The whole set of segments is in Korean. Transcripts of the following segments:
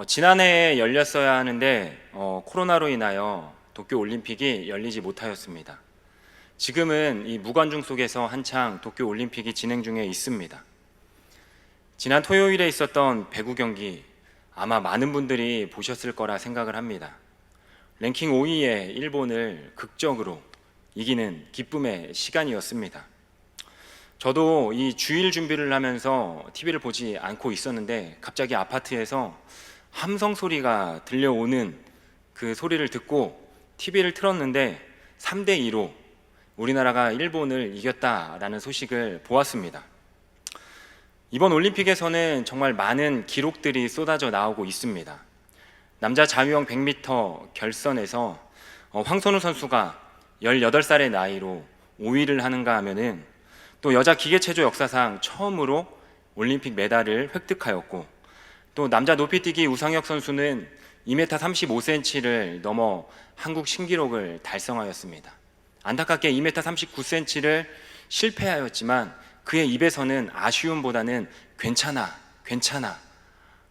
지난해에 열렸어야 하는데 코로나로 인하여 도쿄올림픽이 열리지 못하였습니다. 지금은 이 무관중 속에서 한창 도쿄올림픽이 진행 중에 있습니다. 지난 토요일에 있었던 배구 경기 아마 많은 분들이 보셨을 거라 생각을 합니다. 랭킹 5위의 일본을 극적으로 이기는 기쁨의 시간이었습니다. 저도 이 주일 준비를 하면서 TV를 보지 않고 있었는데 갑자기 아파트에서 함성 소리가 들려오는 그 소리를 듣고 TV를 틀었는데 3대2로 우리나라가 일본을 이겼다라는 소식을 보았습니다. 이번 올림픽에서는 정말 많은 기록들이 쏟아져 나오고 있습니다. 남자 자유형 100m 결선에서 황선우 선수가 18살의 나이로 5위를 하는가 하면은 또 여자 기계체조 역사상 처음으로 올림픽 메달을 획득하였고, 또 남자 높이뛰기 우상혁 선수는 2m 35cm를 넘어 한국 신기록을 달성하였습니다. 안타깝게 2m 39cm를 실패하였지만 그의 입에서는 아쉬움보다는 괜찮아, 괜찮아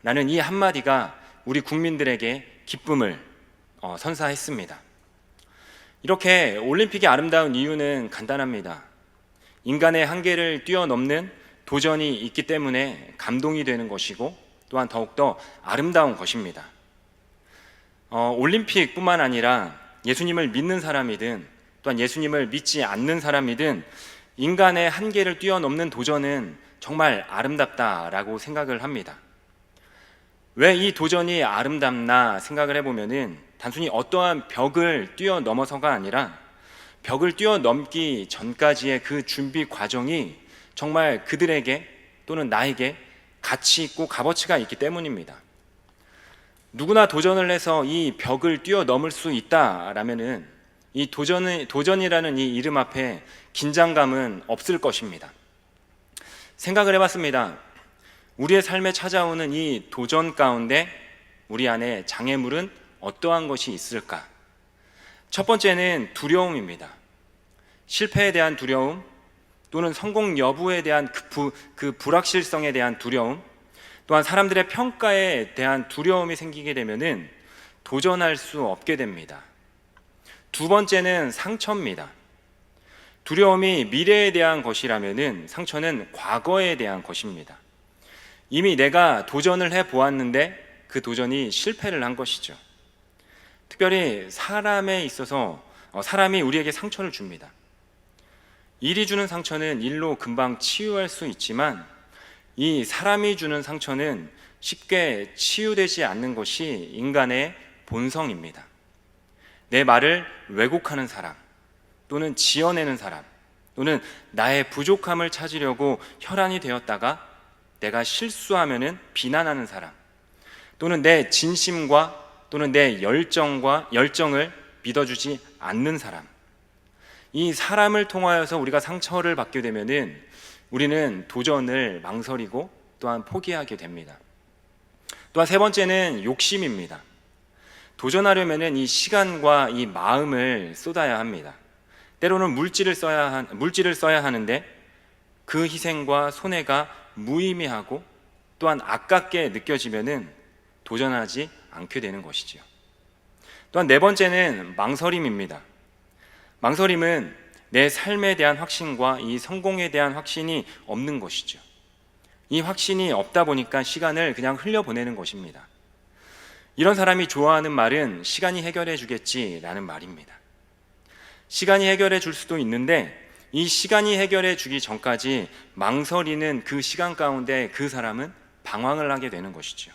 라는 이 한마디가 우리 국민들에게 기쁨을 선사했습니다. 이렇게 올림픽이 아름다운 이유는 간단합니다. 인간의 한계를 뛰어넘는 도전이 있기 때문에 감동이 되는 것이고, 또한 더욱더 아름다운 것입니다. 올림픽뿐만 아니라 예수님을 믿는 사람이든 또한 예수님을 믿지 않는 사람이든 인간의 한계를 뛰어넘는 도전은 정말 아름답다라고 생각을 합니다. 왜 이 도전이 아름답나 생각을 해보면은 단순히 어떠한 벽을 뛰어넘어서가 아니라 벽을 뛰어넘기 전까지의 그 준비 과정이 정말 그들에게 또는 나에게 가치 있고 값어치가 있기 때문입니다. 누구나 도전을 해서 이 벽을 뛰어넘을 수 있다라면은 이 도전이라는 이 이름 앞에 긴장감은 없을 것입니다. 생각을 해봤습니다. 우리의 삶에 찾아오는 이 도전 가운데 우리 안에 장애물은 어떠한 것이 있을까? 첫 번째는 두려움입니다. 실패에 대한 두려움, 또는 성공 여부에 대한 그 불확실성에 대한 두려움, 또한 사람들의 평가에 대한 두려움이 생기게 되면은 도전할 수 없게 됩니다. 두 번째는 상처입니다. 두려움이 미래에 대한 것이라면은 상처는 과거에 대한 것입니다. 이미 내가 도전을 해 보았는데 그 도전이 실패를 한 것이죠. 특별히 사람에 있어서 사람이 우리에게 상처를 줍니다. 일이 주는 상처는 일로 금방 치유할 수 있지만 이 사람이 주는 상처는 쉽게 치유되지 않는 것이 인간의 본성입니다. 내 말을 왜곡하는 사람, 또는 지어내는 사람, 또는 나의 부족함을 찾으려고 혈안이 되었다가 내가 실수하면은 비난하는 사람, 또는 내 진심과 또는 내 열정을 믿어주지 않는 사람, 이 사람을 통하여서 우리가 상처를 받게 되면은 우리는 도전을 망설이고 또한 포기하게 됩니다. 또한 세 번째는 욕심입니다. 도전하려면은 이 시간과 이 마음을 쏟아야 합니다. 때로는 물질을 써야 하는데 그 희생과 손해가 무의미하고 또한 아깝게 느껴지면은 도전하지 않게 되는 것이지요. 또한 네 번째는 망설임입니다. 망설임은 내 삶에 대한 확신과 이 성공에 대한 확신이 없는 것이죠. 이 확신이 없다 보니까 시간을 그냥 흘려보내는 것입니다. 이런 사람이 좋아하는 말은 시간이 해결해 주겠지라는 말입니다. 시간이 해결해 줄 수도 있는데 이 시간이 해결해 주기 전까지 망설이는 그 시간 가운데 그 사람은 방황을 하게 되는 것이죠.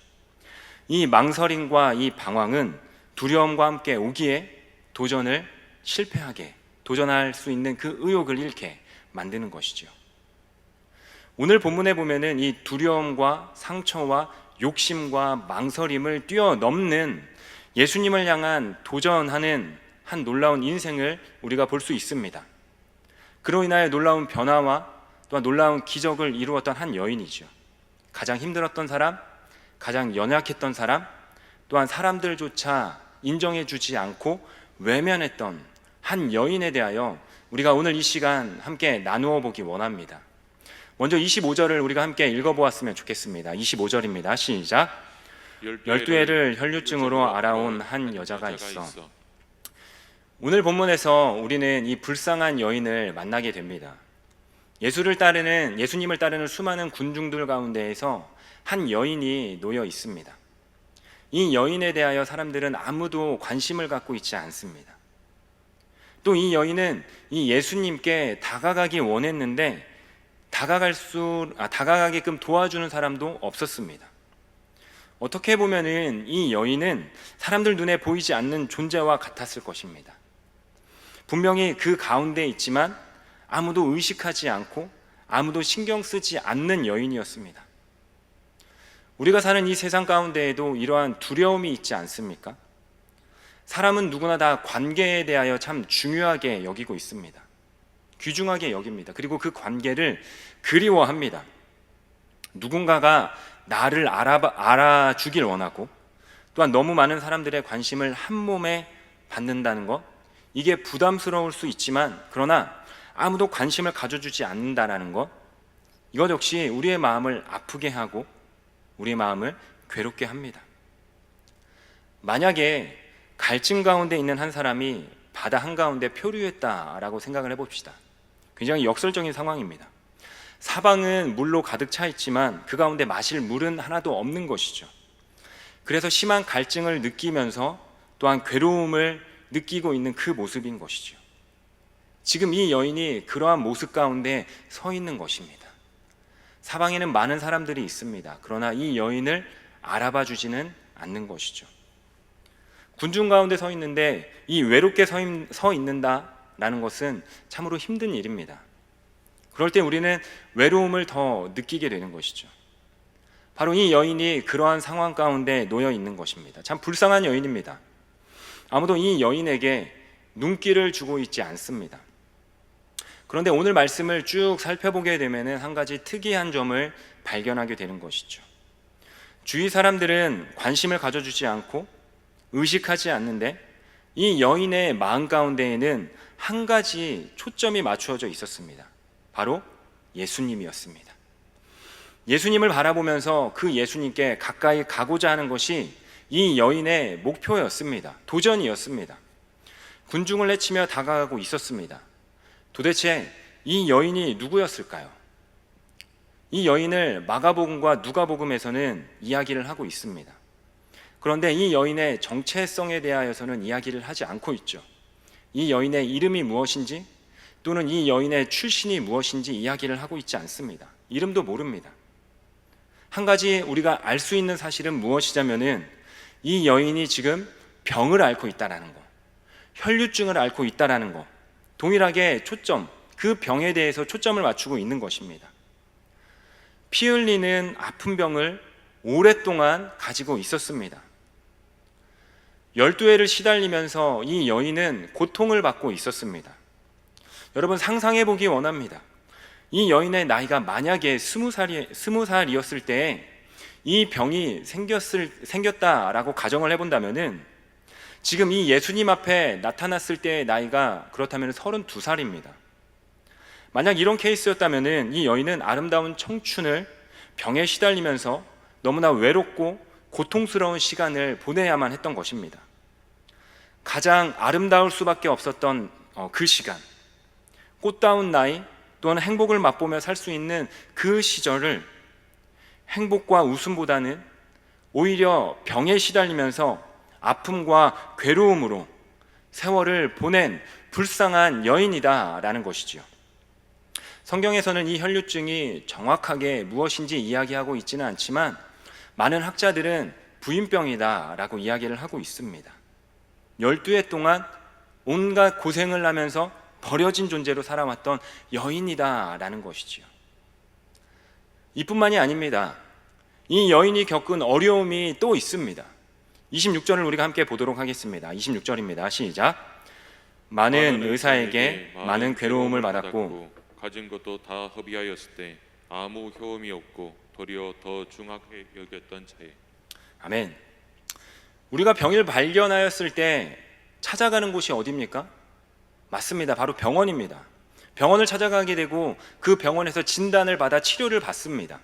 이 망설임과 이 방황은 두려움과 함께 오기에 도전을 실패하게, 도전할 수 있는 그 의욕을 잃게 만드는 것이죠. 오늘 본문에 보면은 이 두려움과 상처와 욕심과 망설임을 뛰어넘는 예수님을 향한 도전하는 한 놀라운 인생을 우리가 볼 수 있습니다. 그로 인하여 놀라운 변화와 또한 놀라운 기적을 이루었던 한 여인이죠. 가장 힘들었던 사람, 가장 연약했던 사람, 또한 사람들조차 인정해주지 않고 외면했던 한 여인에 대하여 우리가 오늘 이 시간 함께 나누어 보기 원합니다. 먼저 25절을 우리가 함께 읽어보았으면 좋겠습니다. 25절입니다. 시작. 12회를 혈류증으로 알아온 한 여자가 있어. 오늘 본문에서 우리는 이 불쌍한 여인을 만나게 됩니다. 예수님을 따르는 수많은 군중들 가운데에서 한 여인이 놓여 있습니다. 이 여인에 대하여 사람들은 아무도 관심을 갖고 있지 않습니다. 또 이 여인은 이 예수님께 다가가기 원했는데 다가가게끔 도와주는 사람도 없었습니다. 어떻게 보면은 이 여인은 사람들 눈에 보이지 않는 존재와 같았을 것입니다. 분명히 그 가운데 있지만 아무도 의식하지 않고 아무도 신경 쓰지 않는 여인이었습니다. 우리가 사는 이 세상 가운데에도 이러한 두려움이 있지 않습니까? 사람은 누구나 다 관계에 대하여 참 중요하게 여기고 있습니다. 귀중하게 여깁니다. 그리고 그 관계를 그리워합니다. 누군가가 나를 알아주길 원하고 또한 너무 많은 사람들의 관심을 한 몸에 받는다는 것, 이게 부담스러울 수 있지만 그러나 아무도 관심을 가져주지 않는다라는 것, 이것 역시 우리의 마음을 아프게 하고 우리의 마음을 괴롭게 합니다. 만약에 갈증 가운데 있는 한 사람이 바다 한가운데 표류했다라고 생각을 해봅시다. 굉장히 역설적인 상황입니다. 사방은 물로 가득 차 있지만 그 가운데 마실 물은 하나도 없는 것이죠. 그래서 심한 갈증을 느끼면서 또한 괴로움을 느끼고 있는 그 모습인 것이죠. 지금 이 여인이 그러한 모습 가운데 서 있는 것입니다. 사방에는 많은 사람들이 있습니다. 그러나 이 여인을 알아봐 주지는 않는 것이죠. 군중 가운데 서 있는데 이 외롭게 서 있는다라는 것은 참으로 힘든 일입니다. 그럴 때 우리는 외로움을 더 느끼게 되는 것이죠. 바로 이 여인이 그러한 상황 가운데 놓여 있는 것입니다. 참 불쌍한 여인입니다. 아무도 이 여인에게 눈길을 주고 있지 않습니다. 그런데 오늘 말씀을 쭉 살펴보게 되면 한 가지 특이한 점을 발견하게 되는 것이죠. 주위 사람들은 관심을 가져주지 않고 의식하지 않는데 이 여인의 마음 가운데에는 한 가지 초점이 맞추어져 있었습니다. 바로 예수님이었습니다. 예수님을 바라보면서 그 예수님께 가까이 가고자 하는 것이 이 여인의 목표였습니다. 도전이었습니다. 군중을 헤치며 다가가고 있었습니다. 도대체 이 여인이 누구였을까요? 이 여인을 마가복음과 누가복음에서는 이야기를 하고 있습니다. 그런데 이 여인의 정체성에 대하여서는 이야기를 하지 않고 있죠. 이 여인의 이름이 무엇인지 또는 이 여인의 출신이 무엇인지 이야기를 하고 있지 않습니다. 이름도 모릅니다. 한 가지 우리가 알 수 있는 사실은 무엇이냐면은 이 여인이 지금 병을 앓고 있다라는 거, 혈류증을 앓고 있다라는 거, 동일하게 그 병에 대해서 초점을 맞추고 있는 것입니다. 피 흘리는 아픈 병을 오랫동안 가지고 있었습니다. 12회를 시달리면서 이 여인은 고통을 받고 있었습니다. 여러분 상상해 보기 원합니다. 이 여인의 나이가 만약에 20살이었을 때 이 병이 생겼다라고 가정을 해본다면은 지금 이 예수님 앞에 나타났을 때의 나이가 그렇다면 32살입니다. 만약 이런 케이스였다면은 이 여인은 아름다운 청춘을 병에 시달리면서 너무나 외롭고 고통스러운 시간을 보내야만 했던 것입니다. 가장 아름다울 수밖에 없었던 그 시간, 꽃다운 나이 또한 행복을 맛보며 살 수 있는 그 시절을 행복과 웃음보다는 오히려 병에 시달리면서 아픔과 괴로움으로 세월을 보낸 불쌍한 여인이다라는 것이지요. 성경에서는 이 혈류증이 정확하게 무엇인지 이야기하고 있지는 않지만 많은 학자들은 부인병이다라고 이야기를 하고 있습니다. 12회 동안 온갖 고생을 하면서 버려진 존재로 살아왔던 여인이다라는 것이지요. 이뿐만이 아닙니다. 이 여인이 겪은 어려움이 또 있습니다. 26절을 우리가 함께 보도록 하겠습니다. 26절입니다. 시작. 많은 의사에게 많은 괴로움을 받았고 가진 것도 다 허비하였을 때 아무 효험이 없고 도리어 더 중하게 여겼던 차에. 아멘. 우리가 병을 발견하였을 때 찾아가는 곳이 어디입니까? 맞습니다. 바로 병원입니다. 병원을 찾아가게 되고 그 병원에서 진단을 받아 치료를 받습니다.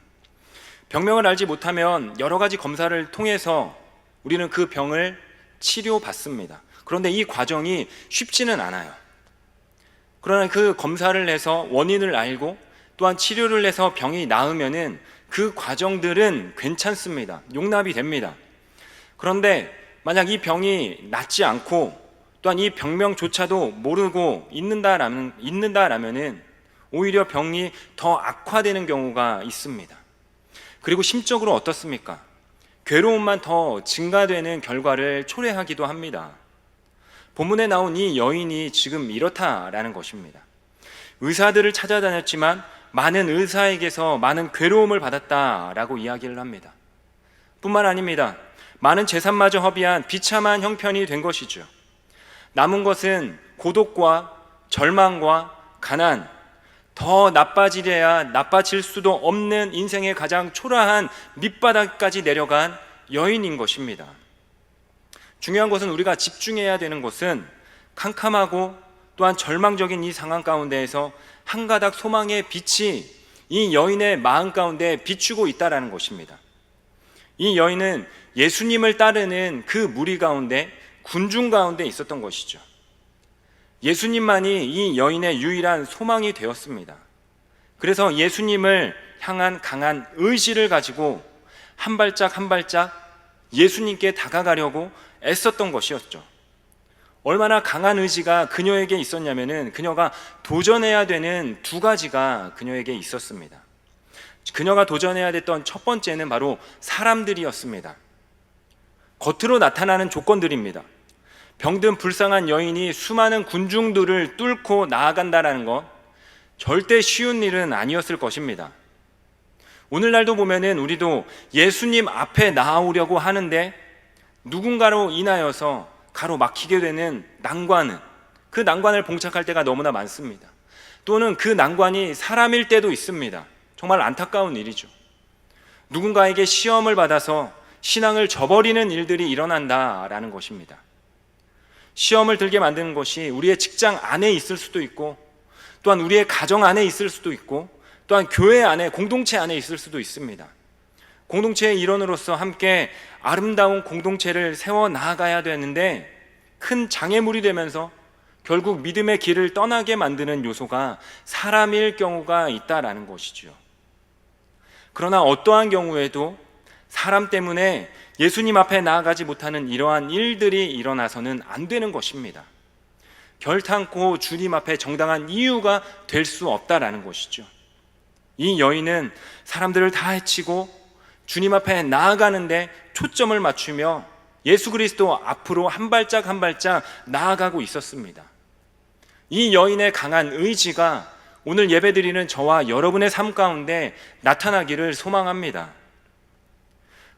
병명을 알지 못하면 여러 가지 검사를 통해서 우리는 그 병을 치료받습니다. 그런데 이 과정이 쉽지는 않아요. 그러나 그 검사를 해서 원인을 알고 또한 치료를 해서 병이 나으면은 그 과정들은 괜찮습니다. 용납이 됩니다. 그런데 만약 이 병이 낫지 않고 또한 이 병명조차도 모르고 있는다라면은 오히려 병이 더 악화되는 경우가 있습니다. 그리고 심적으로 어떻습니까? 괴로움만 더 증가되는 결과를 초래하기도 합니다. 본문에 나온 이 여인이 지금 이렇다라는 것입니다. 의사들을 찾아다녔지만 많은 의사에게서 많은 괴로움을 받았다라고 이야기를 합니다. 뿐만 아닙니다. 많은 재산마저 허비한 비참한 형편이 된 것이죠. 남은 것은 고독과 절망과 가난, 더 나빠지려야 나빠질 수도 없는 인생의 가장 초라한 밑바닥까지 내려간 여인인 것입니다. 중요한 것은 우리가 집중해야 되는 것은 캄캄하고 또한 절망적인 이 상황 가운데에서 한 가닥 소망의 빛이 이 여인의 마음 가운데 비추고 있다는 것입니다. 이 여인은 예수님을 따르는 그 무리 가운데 군중 가운데 있었던 것이죠. 예수님만이 이 여인의 유일한 소망이 되었습니다. 그래서 예수님을 향한 강한 의지를 가지고 한 발짝 한 발짝 예수님께 다가가려고 애썼던 것이었죠. 얼마나 강한 의지가 그녀에게 있었냐면은 그녀가 도전해야 되는 두 가지가 그녀에게 있었습니다. 그녀가 도전해야 됐던 첫 번째는 바로 사람들이었습니다. 겉으로 나타나는 조건들입니다. 병든 불쌍한 여인이 수많은 군중들을 뚫고 나아간다는 것 절대 쉬운 일은 아니었을 것입니다. 오늘날도 보면은 우리도 예수님 앞에 나아오려고 하는데 누군가로 인하여서 가로막히게 되는 난관은 그 난관을 봉착할 때가 너무나 많습니다. 또는 그 난관이 사람일 때도 있습니다. 정말 안타까운 일이죠. 누군가에게 시험을 받아서 신앙을 저버리는 일들이 일어난다라는 것입니다. 시험을 들게 만드는 것이 우리의 직장 안에 있을 수도 있고 또한 우리의 가정 안에 있을 수도 있고 또한 교회 안에 공동체 안에 있을 수도 있습니다. 공동체의 일원으로서 함께 아름다운 공동체를 세워 나아가야 되는데 큰 장애물이 되면서 결국 믿음의 길을 떠나게 만드는 요소가 사람일 경우가 있다라는 것이죠. 그러나 어떠한 경우에도 사람 때문에 예수님 앞에 나아가지 못하는 이러한 일들이 일어나서는 안 되는 것입니다. 결탄코 주님 앞에 정당한 이유가 될 수 없다라는 것이죠. 이 여인은 사람들을 다 해치고 주님 앞에 나아가는데 초점을 맞추며 예수 그리스도 앞으로 한 발짝 한 발짝 나아가고 있었습니다. 이 여인의 강한 의지가 오늘 예배드리는 저와 여러분의 삶 가운데 나타나기를 소망합니다.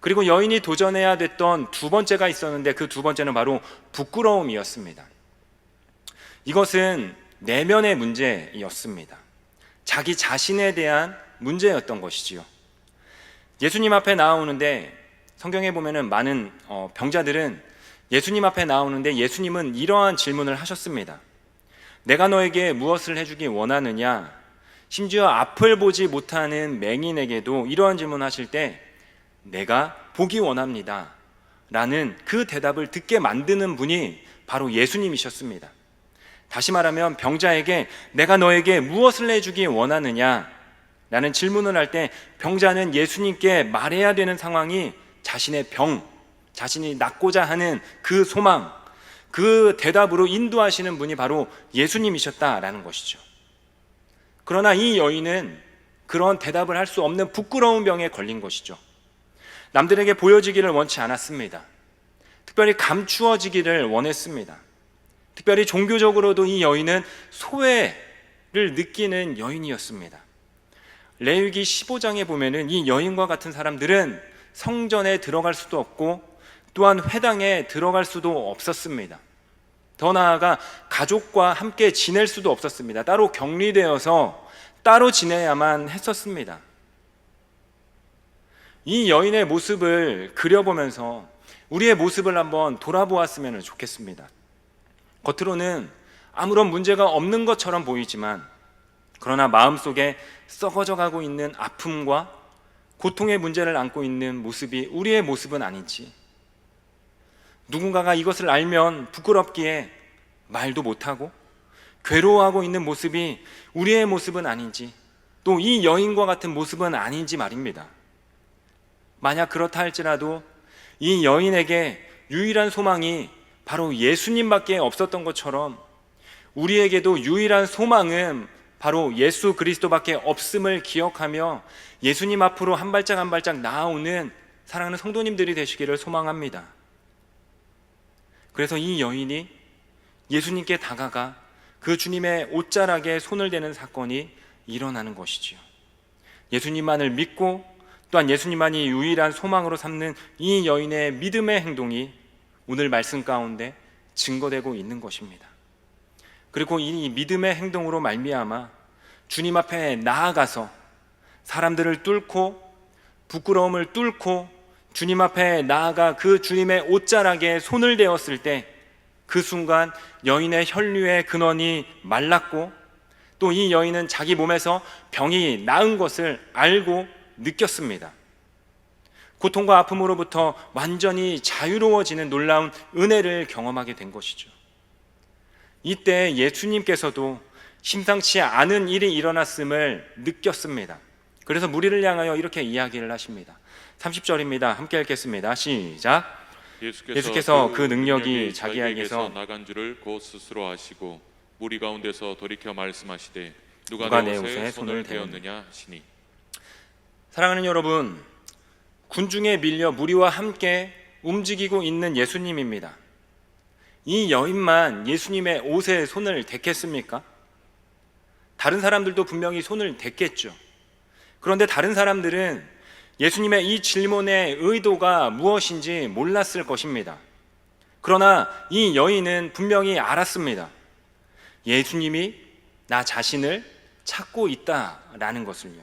그리고 여인이 도전해야 됐던 두 번째가 있었는데 그 두 번째는 바로 부끄러움이었습니다. 이것은 내면의 문제였습니다. 자기 자신에 대한 문제였던 것이지요. 예수님 앞에 나오는데 성경에 보면은 많은 병자들은 예수님 앞에 나오는데 예수님은 이러한 질문을 하셨습니다. 내가 너에게 무엇을 해주기 원하느냐? 심지어 앞을 보지 못하는 맹인에게도 이러한 질문을 하실 때 내가 보기 원합니다 라는 그 대답을 듣게 만드는 분이 바로 예수님이셨습니다. 다시 말하면 병자에게 내가 너에게 무엇을 해주기 원하느냐 라는 질문을 할 때 병자는 예수님께 말해야 되는 상황이 자신의 병, 자신이 낫고자 하는 그 소망, 그 대답으로 인도하시는 분이 바로 예수님이셨다라는 것이죠. 그러나 이 여인은 그런 대답을 할 수 없는 부끄러운 병에 걸린 것이죠. 남들에게 보여지기를 원치 않았습니다. 특별히 감추어지기를 원했습니다. 특별히 종교적으로도 이 여인은 소외를 느끼는 여인이었습니다. 레위기 15장에 보면은 이 여인과 같은 사람들은 성전에 들어갈 수도 없고 또한 회당에 들어갈 수도 없었습니다. 더 나아가 가족과 함께 지낼 수도 없었습니다. 따로 격리되어서 따로 지내야만 했었습니다. 이 여인의 모습을 그려보면서 우리의 모습을 한번 돌아보았으면 좋겠습니다. 겉으로는 아무런 문제가 없는 것처럼 보이지만 그러나 마음속에 썩어져 가고 있는 아픔과 고통의 문제를 안고 있는 모습이 우리의 모습은 아닌지, 누군가가 이것을 알면 부끄럽기에 말도 못하고 괴로워하고 있는 모습이 우리의 모습은 아닌지, 또 이 여인과 같은 모습은 아닌지 말입니다. 만약 그렇다 할지라도 이 여인에게 유일한 소망이 바로 예수님밖에 없었던 것처럼 우리에게도 유일한 소망은 바로 예수 그리스도밖에 없음을 기억하며 예수님 앞으로 한 발짝 한 발짝 나아오는 사랑하는 성도님들이 되시기를 소망합니다. 그래서 이 여인이 예수님께 다가가 그 주님의 옷자락에 손을 대는 사건이 일어나는 것이지요. 예수님만을 믿고 또한 예수님만이 유일한 소망으로 삼는 이 여인의 믿음의 행동이 오늘 말씀 가운데 증거되고 있는 것입니다. 그리고 이 믿음의 행동으로 말미암아 주님 앞에 나아가서 사람들을 뚫고 부끄러움을 뚫고 주님 앞에 나아가 그 주님의 옷자락에 손을 대었을 때 그 순간 여인의 혈류의 근원이 말랐고 또 이 여인은 자기 몸에서 병이 나은 것을 알고 느꼈습니다. 고통과 아픔으로부터 완전히 자유로워지는 놀라운 은혜를 경험하게 된 것이죠. 이때 예수님께서도 심상치 않은 일이 일어났음을 느꼈습니다. 그래서 무리를 향하여 이렇게 이야기를 하십니다. 30절입니다. 함께 읽겠습니다. 시작. 예수께서 그 능력이 자기에게서 나간 줄을 곧 스스로 아시고 무리 가운데서 돌이켜 말씀하시되 누가 내 옷에 손을 대었느냐 하시니. 사랑하는 여러분, 군중에 밀려 무리와 함께 움직이고 있는 예수님입니다. 이 여인만 예수님의 옷에 손을 댔겠습니까? 다른 사람들도 분명히 손을 댔겠죠. 그런데 다른 사람들은 예수님의 이 질문의 의도가 무엇인지 몰랐을 것입니다. 그러나 이 여인은 분명히 알았습니다. 예수님이 나 자신을 찾고 있다라는 것을요.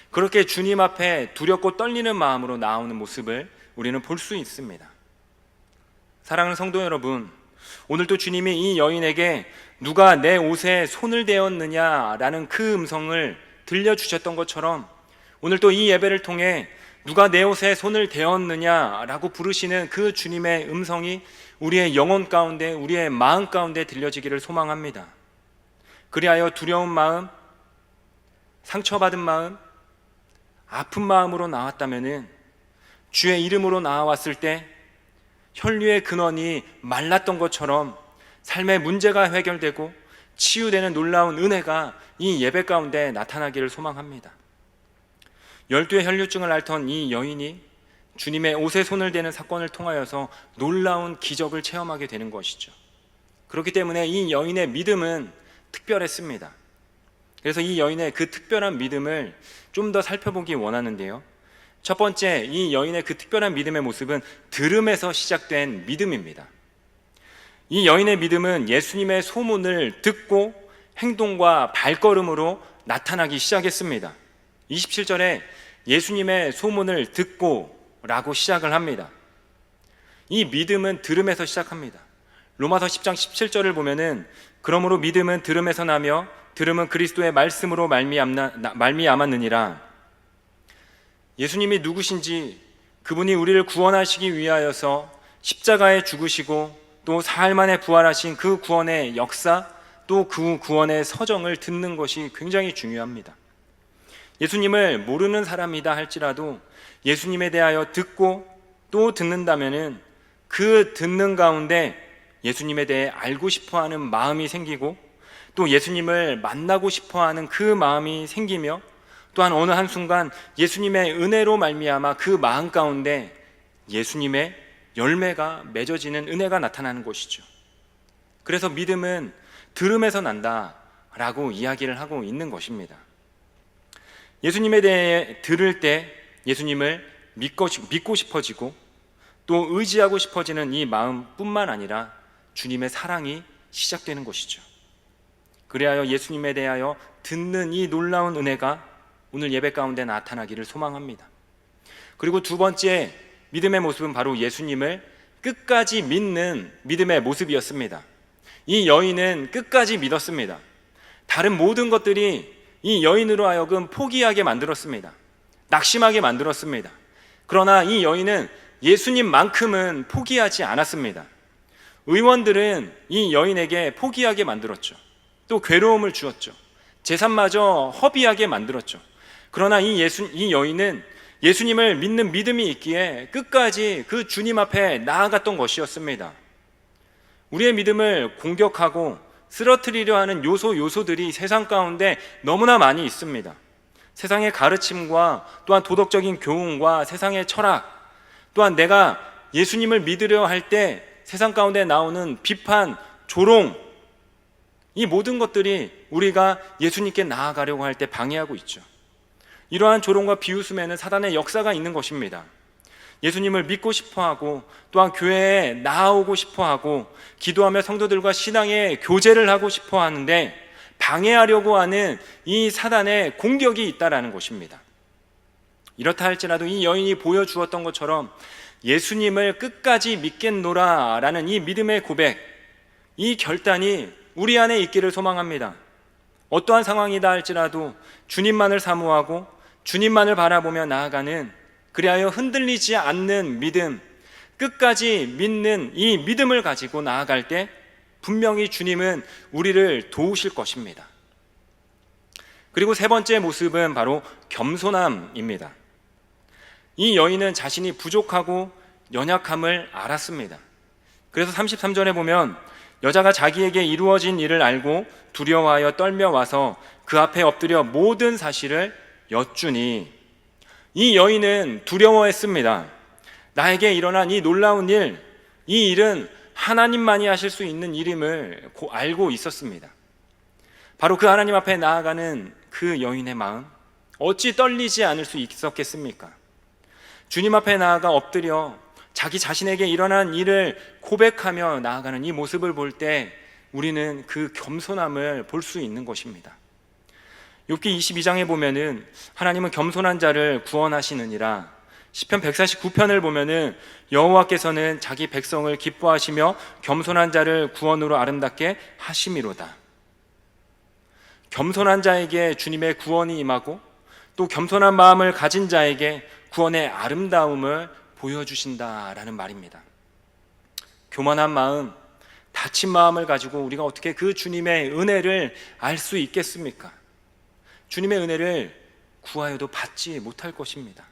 그렇게 주님 앞에 두렵고 떨리는 마음으로 나오는 모습을 우리는 볼 수 있습니다. 사랑하는 성도 여러분, 오늘도 주님이 이 여인에게 누가 내 옷에 손을 대었느냐라는 그 음성을 들려주셨던 것처럼 오늘 또 이 예배를 통해 누가 내 옷에 손을 대었느냐라고 부르시는 그 주님의 음성이 우리의 영혼 가운데, 우리의 마음 가운데 들려지기를 소망합니다. 그리하여 두려운 마음, 상처받은 마음, 아픈 마음으로 나왔다면은 주의 이름으로 나와왔을 때 혈류의 근원이 말랐던 것처럼 삶의 문제가 해결되고 치유되는 놀라운 은혜가 이 예배 가운데 나타나기를 소망합니다. 12의 혈류증을 앓던 이 여인이 주님의 옷에 손을 대는 사건을 통하여서 놀라운 기적을 체험하게 되는 것이죠. 그렇기 때문에 이 여인의 믿음은 특별했습니다. 그래서 이 여인의 그 특별한 믿음을 좀 더 살펴보기 원하는데요. 첫 번째, 이 여인의 그 특별한 믿음의 모습은 들음에서 시작된 믿음입니다. 이 여인의 믿음은 예수님의 소문을 듣고 행동과 발걸음으로 나타나기 시작했습니다. 27절에 예수님의 소문을 듣고 라고 시작을 합니다. 이 믿음은 들음에서 시작합니다. 로마서 10장 17절을 보면은 그러므로 믿음은 들음에서 나며 들음은 그리스도의 말씀으로 말미암았느니라. 예수님이 누구신지, 그분이 우리를 구원하시기 위하여서 십자가에 죽으시고 또 사흘 만에 부활하신 그 구원의 역사, 또 그 구원의 서정을 듣는 것이 굉장히 중요합니다. 예수님을 모르는 사람이다 할지라도 예수님에 대하여 듣고 또 듣는다면은 그 듣는 가운데 예수님에 대해 알고 싶어하는 마음이 생기고 또 예수님을 만나고 싶어하는 그 마음이 생기며 또한 어느 한순간 예수님의 은혜로 말미암아 그 마음 가운데 예수님의 열매가 맺어지는 은혜가 나타나는 것이죠. 그래서 믿음은 들음에서 난다라고 이야기를 하고 있는 것입니다. 예수님에 대해 들을 때 예수님을 믿고 싶어지고 또 의지하고 싶어지는 이 마음뿐만 아니라 주님의 사랑이 시작되는 것이죠. 그리하여 예수님에 대하여 듣는 이 놀라운 은혜가 오늘 예배 가운데 나타나기를 소망합니다. 그리고 두 번째 믿음의 모습은 바로 예수님을 끝까지 믿는 믿음의 모습이었습니다. 이 여인은 끝까지 믿었습니다. 다른 모든 것들이 이 여인으로 하여금 포기하게 만들었습니다. 낙심하게 만들었습니다. 그러나 이 여인은 예수님만큼은 포기하지 않았습니다. 의원들은 이 여인에게 포기하게 만들었죠. 또 괴로움을 주었죠. 재산마저 허비하게 만들었죠. 그러나 이 여인은 예수님을 믿는 믿음이 있기에 끝까지 그 주님 앞에 나아갔던 것이었습니다. 우리의 믿음을 공격하고 쓰러뜨리려 하는 요소들이 세상 가운데 너무나 많이 있습니다. 세상의 가르침과 또한 도덕적인 교훈과 세상의 철학, 또한 내가 예수님을 믿으려 할 때 세상 가운데 나오는 비판, 조롱, 이 모든 것들이 우리가 예수님께 나아가려고 할 때 방해하고 있죠. 이러한 조롱과 비웃음에는 사단의 역사가 있는 것입니다. 예수님을 믿고 싶어하고 또한 교회에 나아오고 싶어하고 기도하며 성도들과 신앙의 교제를 하고 싶어하는데 방해하려고 하는 이 사단의 공격이 있다라는 것입니다. 이렇다 할지라도 이 여인이 보여주었던 것처럼 예수님을 끝까지 믿겠노라라는 이 믿음의 고백, 이 결단이 우리 안에 있기를 소망합니다. 어떠한 상황이다 할지라도 주님만을 사모하고 주님만을 바라보며 나아가는, 그리하여 흔들리지 않는 믿음, 끝까지 믿는 이 믿음을 가지고 나아갈 때 분명히 주님은 우리를 도우실 것입니다. 그리고 세 번째 모습은 바로 겸손함입니다. 이 여인은 자신이 부족하고 연약함을 알았습니다. 그래서 33절에 보면 여자가 자기에게 이루어진 일을 알고 두려워하여 떨며 와서 그 앞에 엎드려 모든 사실을 여쭈니, 이 여인은 두려워했습니다. 나에게 일어난 이 놀라운 일, 이 일은 하나님만이 하실 수 있는 일임을 알고 있었습니다. 바로 그 하나님 앞에 나아가는 그 여인의 마음, 어찌 떨리지 않을 수 있었겠습니까? 주님 앞에 나아가 엎드려 자기 자신에게 일어난 일을 고백하며 나아가는 이 모습을 볼 때 우리는 그 겸손함을 볼 수 있는 것입니다. 욥기 22장에 보면은 하나님은 겸손한 자를 구원하시느니라, 시편 149편을 보면은 여호와께서는 자기 백성을 기뻐하시며 겸손한 자를 구원으로 아름답게 하심이로다. 겸손한 자에게 주님의 구원이 임하고 또 겸손한 마음을 가진 자에게 구원의 아름다움을 보여주신다라는 말입니다. 교만한 마음, 다친 마음을 가지고 우리가 어떻게 그 주님의 은혜를 알 수 있겠습니까? 주님의 은혜를 구하여도 받지 못할 것입니다.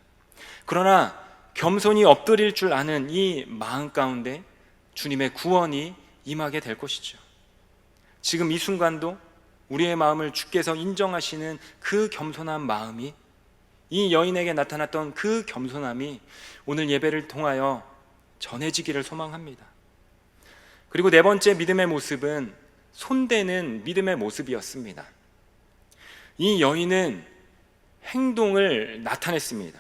그러나 겸손히 엎드릴 줄 아는 이 마음 가운데 주님의 구원이 임하게 될 것이죠. 지금 이 순간도 우리의 마음을 주께서 인정하시는 그 겸손한 마음이, 이 여인에게 나타났던 그 겸손함이 오늘 예배를 통하여 전해지기를 소망합니다. 그리고 네 번째 믿음의 모습은 손대는 믿음의 모습이었습니다. 이 여인은 행동을 나타냈습니다.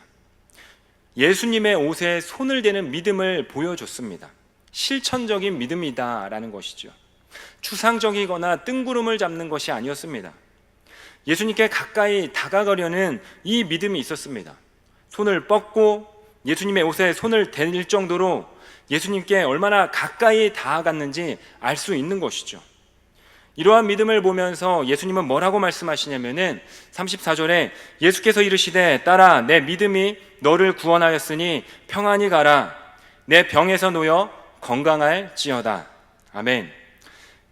예수님의 옷에 손을 대는 믿음을 보여줬습니다. 실천적인 믿음이다라는 것이죠. 추상적이거나 뜬구름을 잡는 것이 아니었습니다. 예수님께 가까이 다가가려는 이 믿음이 있었습니다. 손을 뻗고 예수님의 옷에 손을 댈 정도로 예수님께 얼마나 가까이 다가갔는지 알 수 있는 것이죠. 이러한 믿음을 보면서 예수님은 뭐라고 말씀하시냐면은 34절에 예수께서 이르시되 딸아 내 믿음이 너를 구원하였으니 평안히 가라 내 병에서 놓여 건강할지어다. 아멘.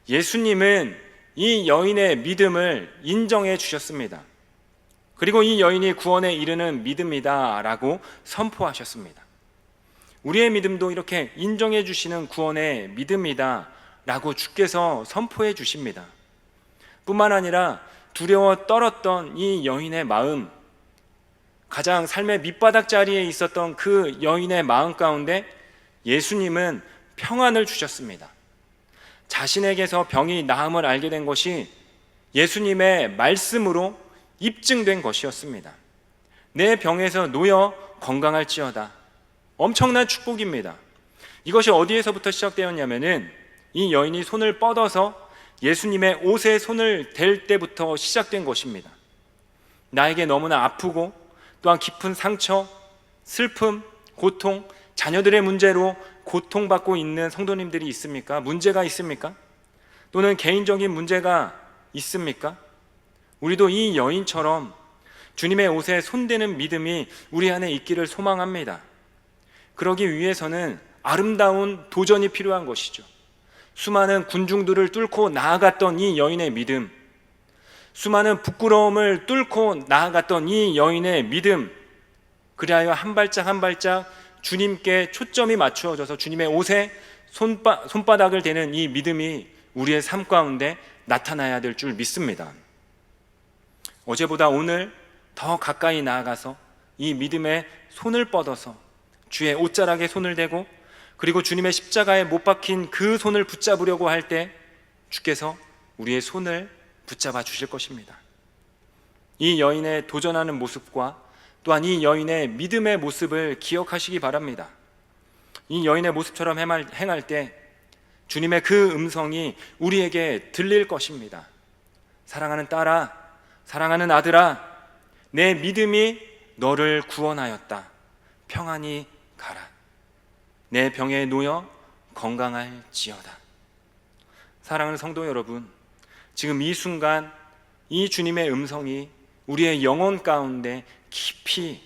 예수님은 이 여인의 믿음을 인정해 주셨습니다. 그리고 이 여인이 구원에 이르는 믿음이다 라고 선포하셨습니다. 우리의 믿음도 이렇게 인정해 주시는 구원의 믿음이다 라고 주께서 선포해 주십니다. 뿐만 아니라 두려워 떨었던 이 여인의 마음, 가장 삶의 밑바닥 자리에 있었던 그 여인의 마음 가운데 예수님은 평안을 주셨습니다. 자신에게서 병이 나음을 알게 된 것이 예수님의 말씀으로 입증된 것이었습니다. 내 병에서 놓여 건강할지어다. 엄청난 축복입니다. 이것이 어디에서부터 시작되었냐면은 이 여인이 손을 뻗어서 예수님의 옷에 손을 댈 때부터 시작된 것입니다. 나에게 너무나 아프고 또한 깊은 상처, 슬픔, 고통, 자녀들의 문제로 고통받고 있는 성도님들이 있습니까? 문제가 있습니까? 또는 개인적인 문제가 있습니까? 우리도 이 여인처럼 주님의 옷에 손대는 믿음이 우리 안에 있기를 소망합니다. 그러기 위해서는 아름다운 도전이 필요한 것이죠. 수많은 군중들을 뚫고 나아갔던 이 여인의 믿음, 수많은 부끄러움을 뚫고 나아갔던 이 여인의 믿음, 그리하여 한 발짝 한 발짝 주님께 초점이 맞추어져서 주님의 옷에 손바닥을 대는 이 믿음이 우리의 삶 가운데 나타나야 될 줄 믿습니다. 어제보다 오늘 더 가까이 나아가서 이 믿음에 손을 뻗어서 주의 옷자락에 손을 대고 그리고 주님의 십자가에 못 박힌 그 손을 붙잡으려고 할 때 주께서 우리의 손을 붙잡아 주실 것입니다. 이 여인의 도전하는 모습과 또한 이 여인의 믿음의 모습을 기억하시기 바랍니다. 이 여인의 모습처럼 행할 때 주님의 그 음성이 우리에게 들릴 것입니다. 사랑하는 딸아, 사랑하는 아들아, 내 믿음이 너를 구원하였다. 평안히 가라. 내 병에 놓여 건강할지어다. 사랑하는 성도 여러분, 지금 이 순간 이 주님의 음성이 우리의 영혼 가운데 깊이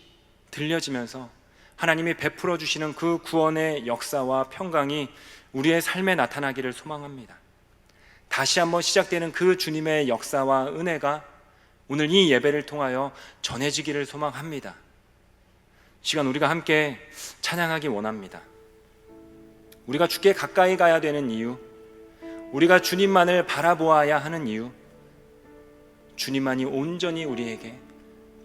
들려지면서 하나님이 베풀어 주시는 그 구원의 역사와 평강이 우리의 삶에 나타나기를 소망합니다. 다시 한번 시작되는 그 주님의 역사와 은혜가 오늘 이 예배를 통하여 전해지기를 소망합니다. 시간 우리가 함께 찬양하기 원합니다. 우리가 주께 가까이 가야 되는 이유, 우리가 주님만을 바라보아야 하는 이유, 주님만이 온전히 우리에게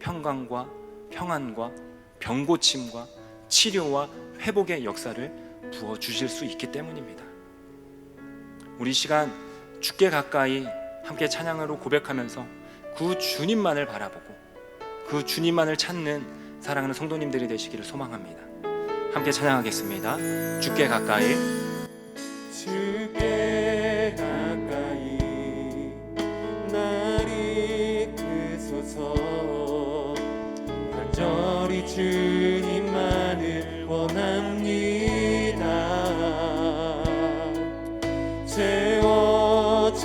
평강과 평안과 병고침과 치료와 회복의 역사를 부어주실 수 있기 때문입니다. 우리 시간 주께 가까이 함께 찬양으로 고백하면서 그 주님만을 바라보고 그 주님만을 찾는 사랑하는 성도님들이 되시기를 소망합니다. 함께 찬양하겠습니다. 주께 가까이, 주께 가까이 날 이끄소서. 간절히 주님만을 원합니다.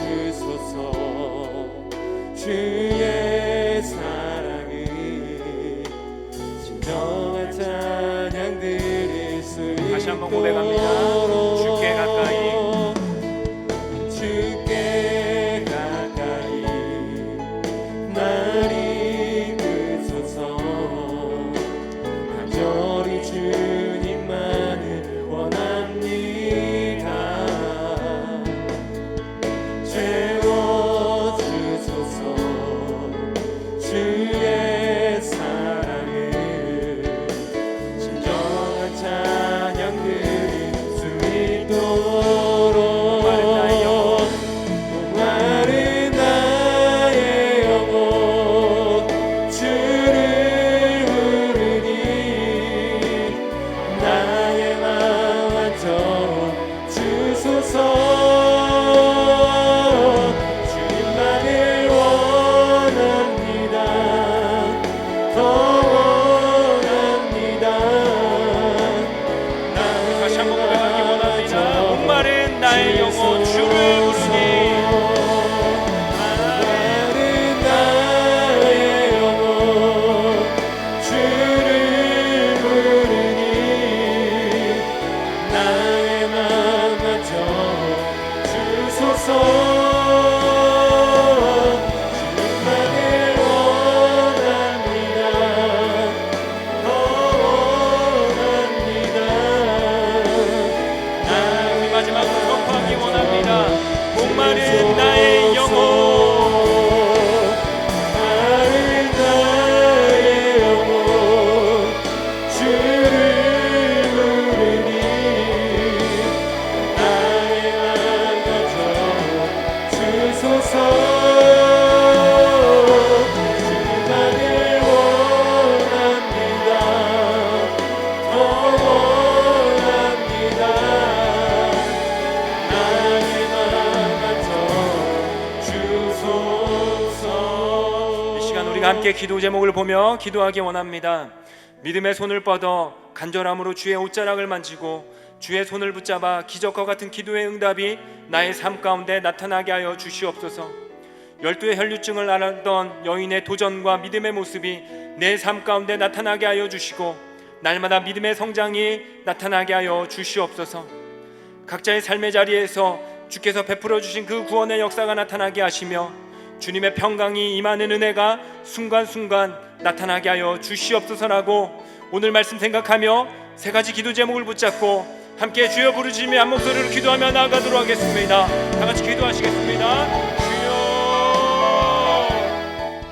채워주소서. 주의 사랑을 진정한 찬양 드릴 수 있도록. 다시 한번 고백합니다. 주께 가까이, 주께 가까이 날 이끄소서. 간절히 주님만을 원합니다. 채워주소서. 주의 사랑을 진정한 찬양 드릴 수 있도록. 목마른 나의 영혼 주를 부르니 나의 마음 완전 주소서. 주님만을 원합니다. 더 원합니다. 다시 한번 고백하기 원합니다. 목마른 나의 영혼 주를 부르니 목마른 나의 영혼 주를 부르니 나의 마음 맞춰 주소서. 주님만을 원합니다. 더 원합니다. 우리 마지막으로 선포하기 원합니다. 목마른 나의 영혼 목마른 나의 영혼 주를 부르니 나의 마음 가져 주소서. 주님만을 원합니다. 더 원합니다. 나의 마음 가져 주소서. 이 시간 우리가 함께 기도 제목을 보며 기도하기 원합니다. 믿음의 손을 뻗어 간절함으로 주의 옷자락을 만지고 주의 손을 붙잡아 기적과 같은 기도의 응답이 나의 삶 가운데 나타나게 하여 주시옵소서. 12의 혈류증을 앓았던 여인의 도전과 믿음의 모습이 내 삶 가운데 나타나게 하여 주시고 날마다 믿음의 성장이 나타나게 하여 주시옵소서. 각자의 삶의 자리에서 주께서 베풀어 주신 그 구원의 역사가 나타나게 하시며 주님의 평강이 임하는 은혜가 순간순간 나타나게 하여 주시옵소서라고 오늘 말씀 생각하며 세 가지 기도 제목을 붙잡고 함께 주여 부르짖으며 한 목소리로 기도하며 나아가도록 하겠습니다. 다 같이 기도하시겠습니다.